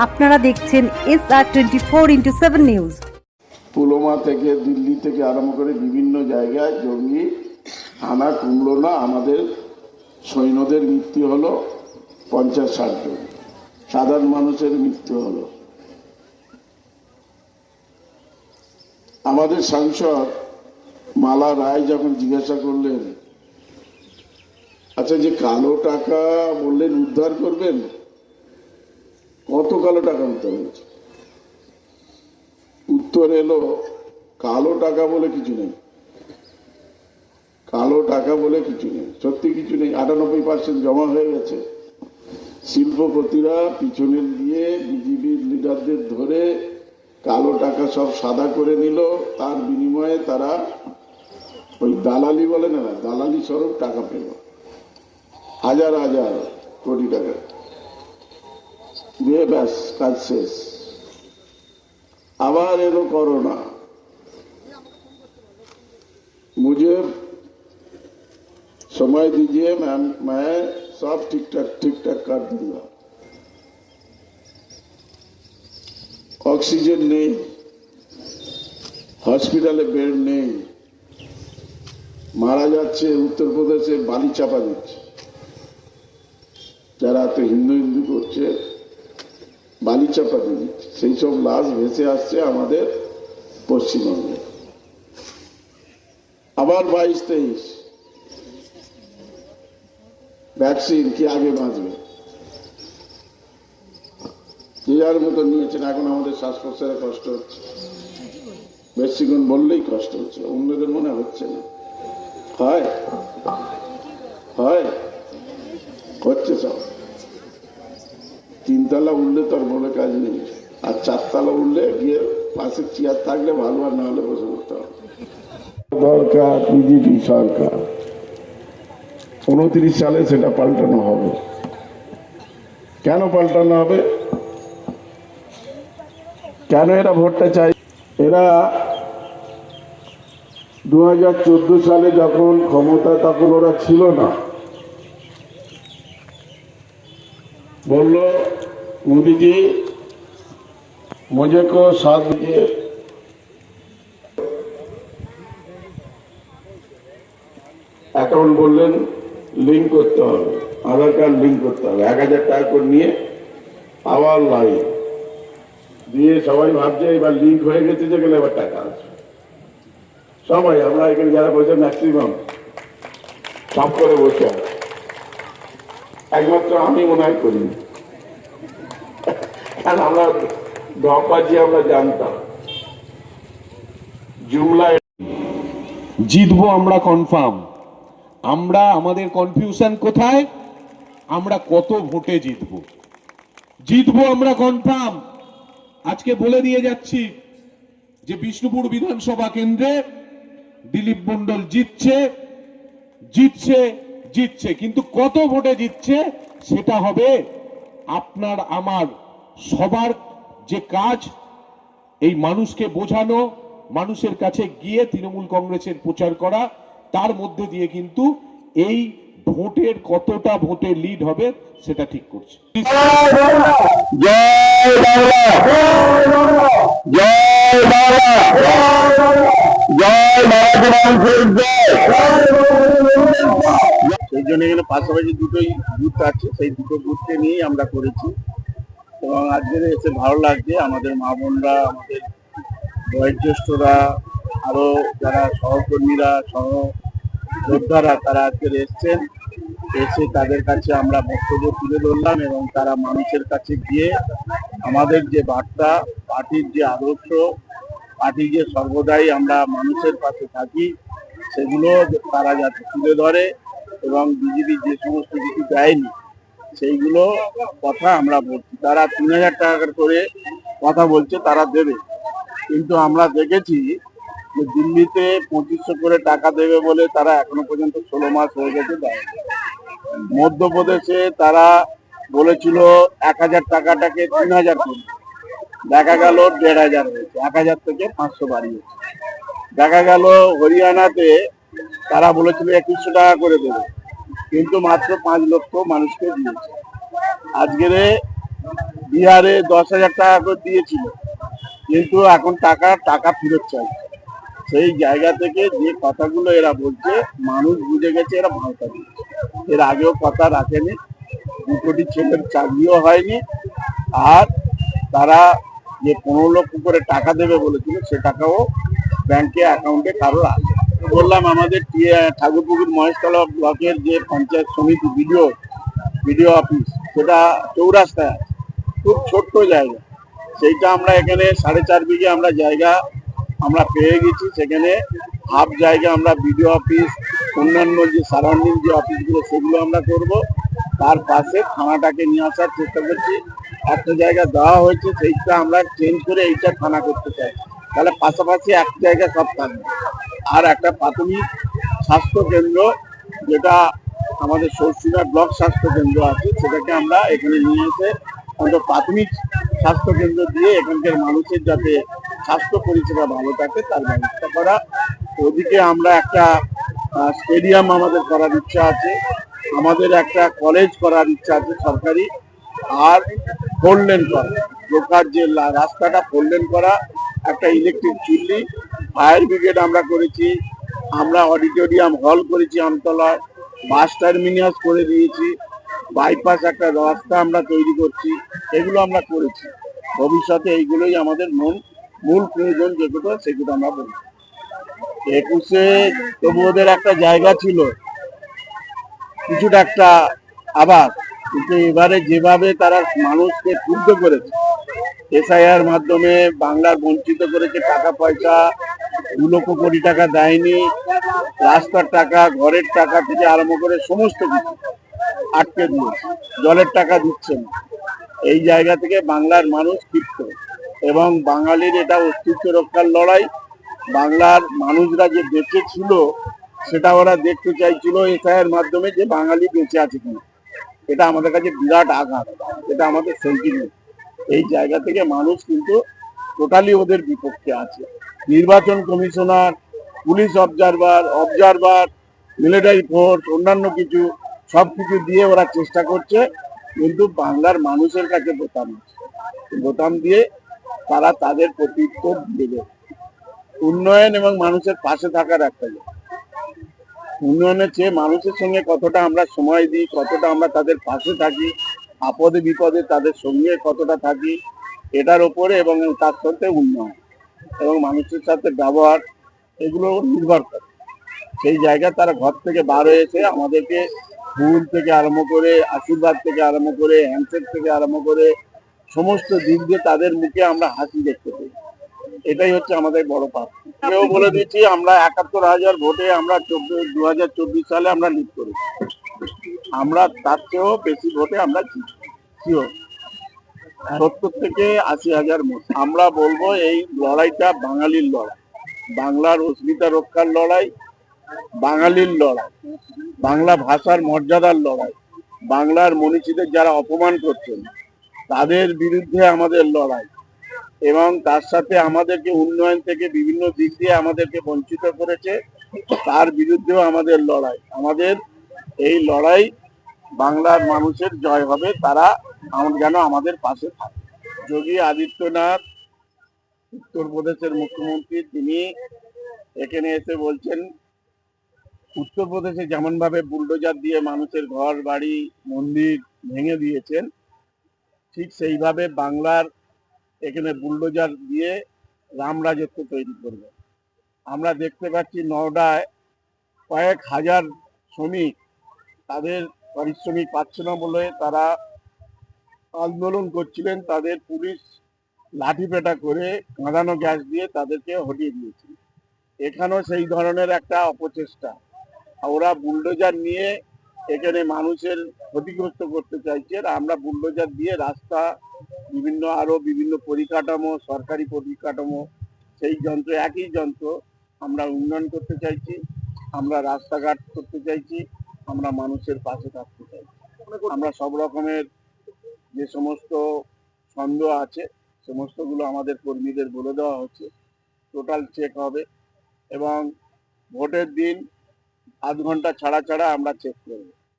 আপনারা দেখছেন SR24x7 news. Pulwama থেকে দিল্লি থেকে আরম্ভ করে বিভিন্ন জায়গায় জঙ্গি হানা কমলো না। আমাদের সৈন্যদের মৃত্যু হলো 50-60 জন, সাধারণ মানুষের মৃত্যু হলো। আমাদের সাংসদ মালা রায় যখন জিজ্ঞাসা করলেন, আচ্ছা যে কালো টাকা বললেন উদ্ধার করবেন, কত কালো টাকা উদ্ধার হয়েছে? উত্তর এলো কালো টাকা বলে কিছু নেই, কালো টাকা বলে কিছু নেই, সত্যি কিছু নেই। 98% জমা হয়ে গেছে। শিল্পপতিরা পিছনের দিয়ে বিজেপির লিডারদের ধরে কালো টাকা সব সাদা করে নিল। তার বিনিময়ে তারা ওই দালালি বলে না, দালালি স্বরূপ টাকা পেল, হাজার হাজার কোটি টাকা দিয়ে ব্যাস কাজ শেষ। আবার এলো করোনা, मुझे समय दीजिए, मैं सब ठीक ठाक कर दूंगा। ऑक्सीजन नहीं, हॉस्पिटले बेड नहीं, मारा যাচ্ছে উত্তর প্রদেশে বালি চাপা দিচ্ছে। যারা তো হিন্দু হিন্দু করছে বালি চাপা দিচ্ছে, সেই সব লাশ ভেসে আসছে আমাদের পশ্চিমবঙ্গে। আবার 22-23 ভ্যাকসিন কি আগে বাঁচবে? যে যার মতো নিয়েছেন। এখন আমাদের শ্বাস প্রশ্বাসে কষ্ট হচ্ছে, বেশিক্ষণ বললেই কষ্ট হচ্ছে, অন্যদের মনে হচ্ছে না। হয় হয় হচ্ছে সব। 3 তলা উঠলে তোর বলে কাজ নেই, আর 4 তলা উঠলে গিয়ে পাশে চেয়ার থাকলে ভালো, আর না হলে বসে করতে হবে। দরকার বিজেপি সরকার, 29 সালে সেটা পাল্টানো হবে। কেন পাল্টানো হবে? কেন এরা ভোটটা চাই? এরা 2014 সালে যখন ক্ষমতা, তখন ওরা ছিল না, বলল মোদীজি मुझे को साथ दीजिए। অ্যাকাউন্ট বললেন লিঙ্ক করতে হবে, আধার কার্ড লিঙ্ক করতে হবে, 1000 টাকা করে নিয়ে আবার লাইন দিয়ে সবাই ভাবছে এবার লিঙ্ক হয়ে গেছে, যে গেলে এবার টাকা আসবে। সবাই আমরা এখানে যারা বসে ম্যাক্সিমাম সব করে বসে আছে, একমাত্র আমি মনে হয় করিনি। কারণ আমরা ডপাজি আমরা জানতাম জুমলায় জিতবো আমরা কনফার্ম। আমরা আমাদের কনফিউশন কোথায়? আমরা কত ভোটে জিতবো আমরা কনফার্ম। আজকে বলে দিয়ে যাচ্ছি যে বিষ্ণুপুর বিধানসভা কেন্দ্রে দিলীপ মণ্ডল জিতছে, কিন্তু কত ভোটে জিতছে সেটা হবে আপনার আমার সবার যে কাজ, এই মানুষকে বোঝানো, মানুষের কাছে গিয়ে তৃণমূল কংগ্রেসের প্রচার করা, তার মধ্যে দিয়ে কিন্তু এই ভোটের কতটা ভোটে লিড হবে সেটা ঠিক করছে। সেই জন্য এখানে পাশাপাশি দুটোই বুথ আছে, সেই দুটো বুথকে নিয়েই আমরা করেছি। এবং আজকে এসে ভালো লাগছে। আমাদের মা বোনরা, আমাদের বয়োজ্যেষ্ঠরা, আরো যারা সহকর্মীরা, সহযোদ্ধারা, তারা আজকে এসছেন। এসে তাদের কাছে আমরা বক্তব্য তুলে ধরলাম এবং তারা মানুষের কাছে গিয়ে আমাদের যে বার্তা, পার্টির যে আদর্শ, পার্টি যে সর্বদাই আমরা মানুষের পাশে থাকি, সেগুলো তারা যাতে তুলে ধরে এবং বিজেপি যে সমস্ত কিছু দেয়নি সেইগুলো কথা আমরা বলছি। তারা 3000 টাকা করে কথা বলছে, তারা দেবে, কিন্তু আমরা দেখেছি যে দিল্লিতে 2500 করে টাকা দেবে বলে তারা এখনো পর্যন্ত 16 মাস হয়ে গেছে দেয়। মধ্যপ্রদেশে তারা বলেছিল 1000 টাকাটাকে 3000 করে, দেখা গেল 1500 হয়েছে, 1000 থেকে 500 বাড়িয়েছে। দেখা গেল হরিয়ানাতে তারা বলেছিল 2100 টাকা করে দেবে, কিন্তু মাত্র 5 লক্ষ মানুষকে দিয়েছে। আজকের বিহারে 10,000 টাকা করে দিয়েছিল, কিন্তু এখন টাকা ফেরত চাই। সেই জায়গা থেকে যে কথাগুলো এরা বলছে, মানুষ বুঝে গেছে এরা ভাওতা দিচ্ছে। এর আগেও কথা রাখেনি, 2 কোটি ছেলের চাকরিও হয়নি, আর তারা যে 15 লক্ষ করে টাকা দেবে বলেছিল সে টাকাও ব্যাংকে অ্যাকাউন্টে কারোর আছে। বললাম আমাদের ঠাকুরপুকুর মহেশতলা ব্লকের যে পঞ্চায়েত সমিতি বিডিও অফিস, সেটা চৌরাস্তায় আছে, খুব ছোট্ট জায়গা। সেইটা আমরা এখানে 4.5 বিঘে আমরা জায়গা আমরা পেয়ে গেছি। সেখানে হাফ জায়গা আমরা বিডিও অফিস, অন্যান্য যে সারাউন্ডিং যে অফিসগুলো সেগুলো আমরা করব। তার পাশে থানাটাকে নিয়ে আসার চেষ্টা করছি। একটা জায়গা দেওয়া হয়েছে, সেইটা আমরা চেঞ্জ করে এইটা থানা করতে চাই, তাহলে পাশাপাশি এক জায়গায় সব থাকবে। আর একটা প্রাথমিক স্বাস্থ্য কেন্দ্র, যেটা আমাদের সরসিনা ব্লক স্বাস্থ্য কেন্দ্র আছে, সেটাকে আমরা এখানে নিয়ে এসে অন্তত প্রাথমিক স্বাস্থ্য কেন্দ্র দিয়ে এখানকার মানুষের যাতে স্বাস্থ্য পরিষেবা ভালো থাকে তার ব্যবস্থা করা। ওদিকে আমরা একটা স্টেডিয়াম আমাদের করার ইচ্ছা আছে, আমাদের একটা কলেজ করার ইচ্ছা আছে সরকারি, আর 4 লেন করা, লোকার যে রাস্তাটা 4 লেন করা, একটা ইলেকট্রিক চুল্লি, ফায়ার ব্রিগেড আমরা করেছি, আমরা অডিটোরিয়াম হল করেছি আমতলায়, বাস টার্মিনাস করে দিয়েছি, বাইপাস একটা রাস্তা আমরা তৈরি করছি, এগুলো আমরা করেছি। ভবিষ্যতে এইগুলোই আমাদের মূল প্রয়োজন, যেগুলো সেগুলো আমরা বলি। 21-এ তবু ওদের একটা জায়গা ছিল, কিছুটা একটা আবাস, কিন্তু এবারে যেভাবে তারা মানুষকে ক্ষুব্ধ করেছে, এসআইআর মাধ্যমে বাংলার বঞ্চিত করেছে, টাকা পয়সা 2 লক্ষ কোটি টাকা দেয়নি, রাস্তার টাকা, ঘরের টাকা থেকে আরম্ভ করে সমস্ত কিছু আটকে দিয়েছে, জলের টাকা দিচ্ছে না। এই জায়গা থেকে বাংলার মানুষ ক্ষিপ্ত, এবং বাঙালির এটা অস্তিত্ব রক্ষার লড়াই। বাংলার মানুষরা যে বেঁচে ছিল সেটা ওরা দেখতে চাইছিল এসআইয়ের মাধ্যমে, যে বাঙালি বেঁচে আছে কিনা। এটা আমাদের কাছে বিরাট আঘাত, এটা আমাদের সেন্টিমেন্ট। এই জায়গা থেকে মানুষ কিন্তু টোটালি ওদের বিপক্ষে আছে। নির্বাচন commissioner, police observer, military force, অন্যান্য কিছু সবকিছু দিয়ে ওরা চেষ্টা করছে, কিন্তু বাংলার মানুষের কাছে বোতাম দিয়ে তারা তাদের প্রতিত্তর দেবে। উন্নয়ন এবং মানুষের পাশে থাকার একটা জায়গা। উন্নয়নের চেয়ে মানুষের সঙ্গে কতটা আমরা সময় দিই, কতটা আমরা তাদের পাশে থাকি, আপদে বিপদে তাদের সঙ্গে কতটা থাকি, এটার উপরে, এবং তার সাথে উন্নয়ন এবং মানুষের সাথে ব্যবহার, এগুলো নির্ভর করে। সেই জায়গায় তারা ঘর থেকে বার হয়েছে আমাদেরকে ফুল থেকে আরম্ভ করে, আশীর্বাদ থেকে আরম্ভ করে, হ্যান্ডশেক থেকে আরম্ভ করে সমস্ত দিক দিয়ে তাদের মুখে আমরা হাসি দেখতে পাই। এটাই হচ্ছে আমাদের বড় পাপ। কেউ বলে দিচ্ছি, আমরা 71,000 ভোটে আমরা 2024 সালে আমরা লিড করেছি। আমরা তার চেয়েও বেশি ভোটে আমরা শিওর, 70 থেকে 80,000 ভোট। আমরা বলবো এই লড়াইটা বাঙালির লড়াই, বাংলার অস্মিতা রক্ষার লড়াই, বাঙালির লড়াই, বাংলা ভাষার মর্যাদার লড়াই, বাংলার মনীষীদের যারা অপমান করছেন তাদের বিরুদ্ধে আমাদের লড়াই, এবং তার সাথে আমাদেরকে উন্নয়ন থেকে বিভিন্ন দিক দিয়ে আমাদেরকে বঞ্চিত করেছে তার বিরুদ্ধেও আমাদের লড়াই। আমাদের এই লড়াই বাংলার মানুষের জয় হবে, তারা যেন আমাদের পাশে থাকে। যোগী আদিত্যনাথ, উত্তরপ্রদেশের মুখ্যমন্ত্রী, তিনি এখানে এসে বলছেন উত্তরপ্রদেশে যেমন ভাবে বুলডোজার দিয়ে মানুষের ঘর বাড়ি মন্দির ভেঙে দিয়েছেন, ঠিক সেইভাবে বাংলার এখানে বুলডোজার দিয়ে রাম রাজত্ব তৈরি করবে। আমরা দেখতে পাচ্ছি নওডায় কয়েক হাজার শ্রমিক তাদের পারিশ্রমিক পাচ্ছে না বলে তারা আন্দোলন করছিলেন, তাদের পুলিশ লাঠিপেটা করে কাঁদানো গ্যাস দিয়ে তাদেরকে হটিয়ে দিয়েছে। এখানেও সেই ধরনের একটা অপচেষ্টা, ওরা বুলডোজার নিয়ে এখানে মানুষের ক্ষতিগ্রস্ত করতে চাইছে। আমরা বুলডোজার দিয়ে রাস্তা, বিভিন্ন পরিকাঠামো, সরকারি পরিকাঠামো, সেই যন্ত্র, একই যন্ত্র আমরা উন্নয়ন করতে চাইছি, আমরা রাস্তাঘাট করতে চাইছি, আমরা মানুষের পাশে থাকতে চাইছি। আমরা সব রকমের যে সমস্ত সন্দেহ আছে সমস্তগুলো আমাদের কর্মীদের বলে দেওয়া হচ্ছে, টোটাল চেক হবে, এবং ভোটের দিন আধ ঘন্টা ছাড়া আমরা চেক করব।